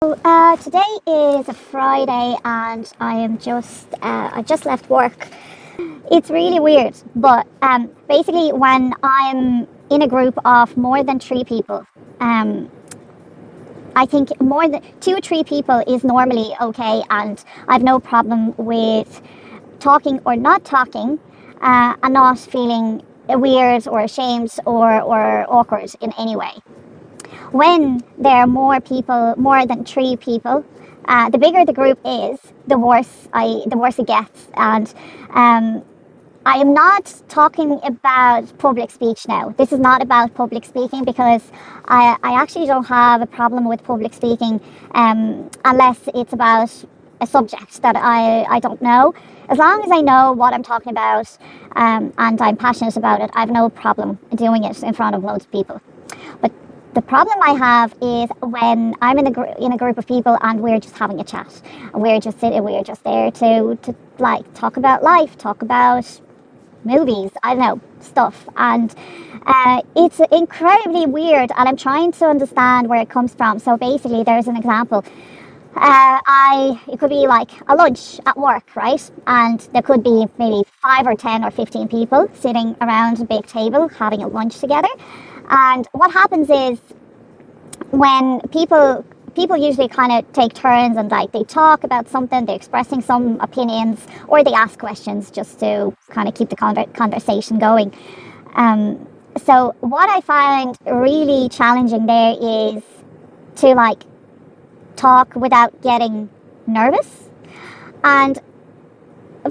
Today is a Friday and I just left work. It's really weird, but basically when I'm in a group of more than three people, um, I think more than two or three people is normally okay, and I've no problem with talking or not talking, and not feeling weird or ashamed or awkward in any way. When there are more people, more than three people, the bigger the group is, the worse it gets. And I am not talking about public speech now. This is not about public speaking because I actually don't have a problem with public speaking unless it's about a subject that I don't know. As long as I know what I'm talking about and I'm passionate about it, I have no problem doing it in front of loads of people. But the problem I have is when I'm in a group of people and we're just having a chat. We're just sitting, we're just there to like talk about life, talk about movies, I don't know, stuff. And it's incredibly weird, and I'm trying to understand where it comes from. So basically, there's an example. It could be like a lunch at work, right? And there could be maybe 5 or 10 or 15 people sitting around a big table having a lunch together. And what happens is when people usually kind of take turns and like they talk about something, they're expressing some opinions, or they ask questions just to kind of keep the conversation going. So what I find really challenging there is to like talk without getting nervous. And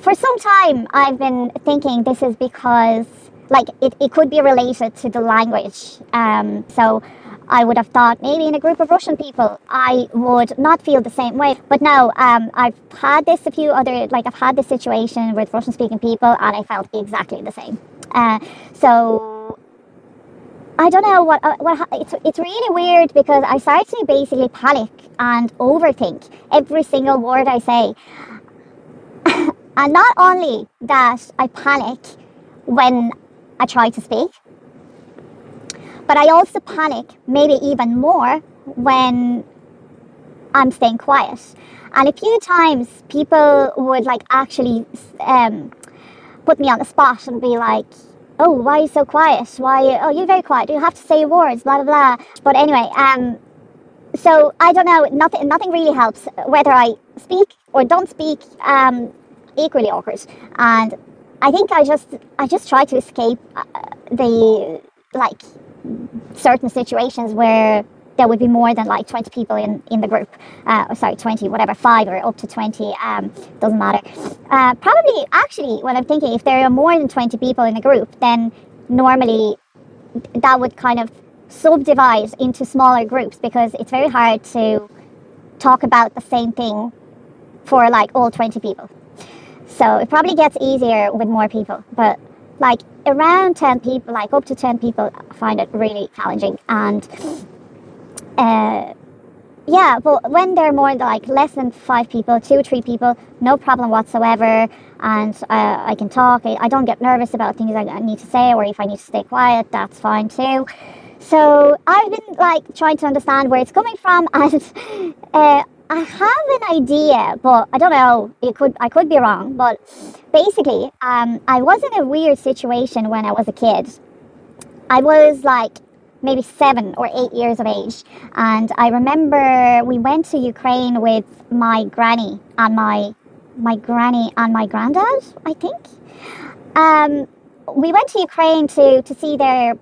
for some time I've been thinking this is because like it could be related to the language. So I would have thought maybe in a group of Russian people I would not feel the same way. But no, I've had this I've had this situation with Russian speaking people and I felt exactly the same. So I don't know it's really weird because I started to basically panic and overthink every single word I say. And not only that, I panic when I try to speak, but I also panic maybe even more when I'm staying quiet. And a few times people would like actually put me on the spot and be like, oh, why are you so quiet? Oh, you're very quiet. You have to say words, blah, blah, blah. But anyway, so I don't know, nothing really helps. Whether I speak or don't speak, equally awkward. And I think I just try to escape the like certain situations where there would be more than like 20 people in the group. 20, whatever, 5 or up to 20, doesn't matter. Probably, actually, when I'm thinking, if there are more than 20 people in a group, then normally that would kind of subdivide into smaller groups because it's very hard to talk about the same thing for like all 20 people. So it probably gets easier with more people, but like around 10 people, like up to 10 people, I find it really challenging. And yeah, but when there are more like less than 5 people, 2 or 3 people, no problem whatsoever. And I can talk. I don't get nervous about things I need to say, or if I need to stay quiet, that's fine too. So I've been like trying to understand where it's coming from, and I have an idea, but I don't know. I could be wrong. But basically, I was in a weird situation when I was a kid. I was like maybe 7 or 8 years of age, and I remember we went to Ukraine with my granny and my granddad, I think. We went to Ukraine to see their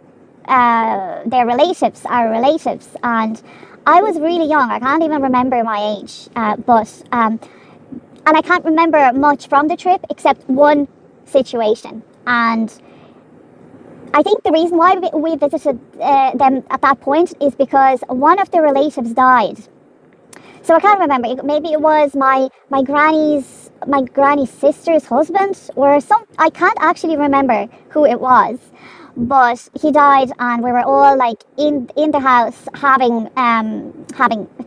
relatives, our relatives, and I was really young. I can't even remember my age, and I can't remember much from the trip except one situation. And I think the reason why we visited them at that point is because one of the relatives died. So I can't remember. Maybe it was my granny's sister's husband or some. I can't actually remember who it was. but he died, and we were all like in the house having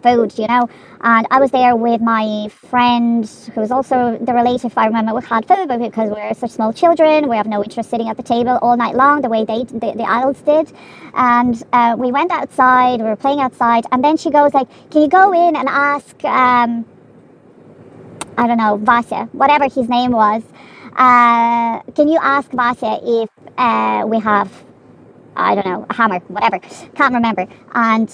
food, you know. And I was there with my friend, who was also the relative. I remember we had food, but because we were such small children, we have no interest sitting at the table all night long the way the adults did. And we went outside. We were playing outside, and then she goes like, "Can you go in and ask?" I don't know, Vasya, whatever his name was. Can you ask Vasya if we have, I don't know, a hammer, whatever, can't remember. And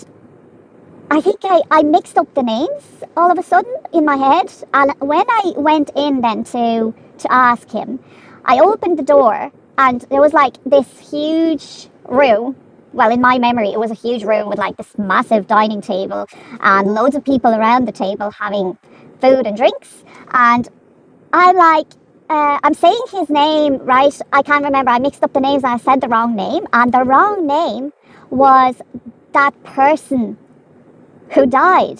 I think I mixed up the names all of a sudden in my head. And when I went in then to ask him, I opened the door, and there was like this huge room. Well, in my memory, it was a huge room with like this massive dining table and loads of people around the table having food and drinks. And I'm like, I'm saying his name, right? I can't remember. I mixed up the names and I said the wrong name. And the wrong name was that person who died.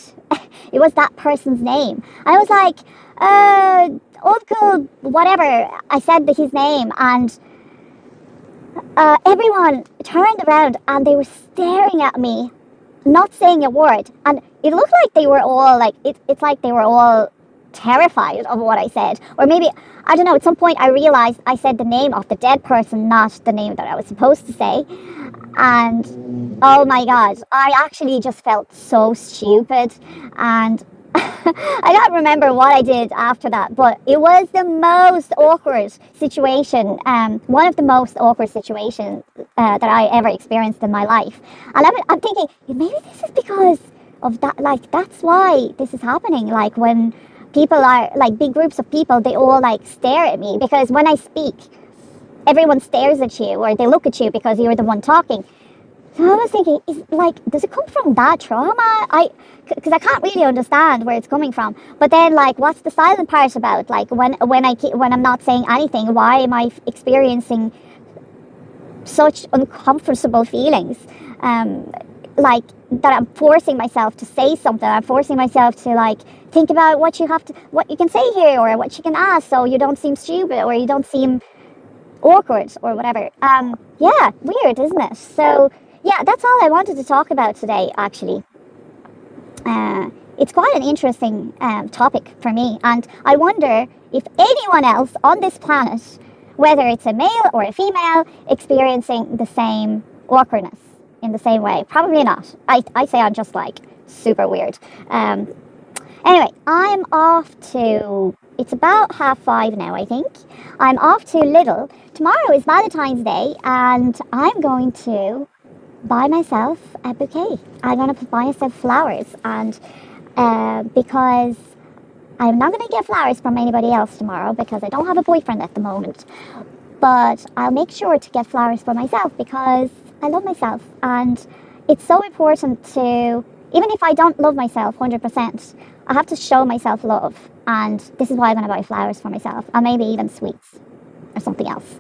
It was that person's name. And I was like, Uncle, whatever. I said his name, and everyone turned around and they were staring at me, not saying a word. And it looked like they were all like, it's like they were all terrified of what I said. Or maybe, I don't know, at some point I realized I said the name of the dead person, not the name that I was supposed to say. And oh my God, I actually just felt so stupid. And I don't remember what I did after that, but it was the most awkward situation, one of the most awkward situations that I ever experienced in my life. And I'm thinking, maybe this is because of that, like, that's why this is happening. Like, when people are, like, big groups of people, they all, like, stare at me, because when I speak, everyone stares at you, or they look at you because you're the one talking. So I was thinking, does it come from that trauma? Because I can't really understand where it's coming from. But then, like, what's the silent part about? Like, when I'm not saying anything, why am I experiencing such uncomfortable feelings? Like, that I'm forcing myself to say something. I'm forcing myself to, like, think about what you can say here, or what you can ask, so you don't seem stupid, or you don't seem awkward, or whatever. Yeah, weird, isn't it? So yeah, that's all I wanted to talk about today, actually. It's quite an interesting topic for me, and I wonder if anyone else on this planet, whether it's a male or a female, experiencing the same awkwardness in the same way. Probably not. I say I'm just like super weird. Anyway, I'm off to, it's about 5:30 now, I think. I'm off to Lidl. Tomorrow is Valentine's Day, and I'm going to buy myself a bouquet. I'm going to buy myself flowers, and because I'm not going to get flowers from anybody else tomorrow, because I don't have a boyfriend at the moment. But I'll make sure to get flowers for myself, because I love myself, and it's so important to, even if I don't love myself 100%, I have to show myself love, and this is why I'm going to buy flowers for myself, and maybe even sweets or something else.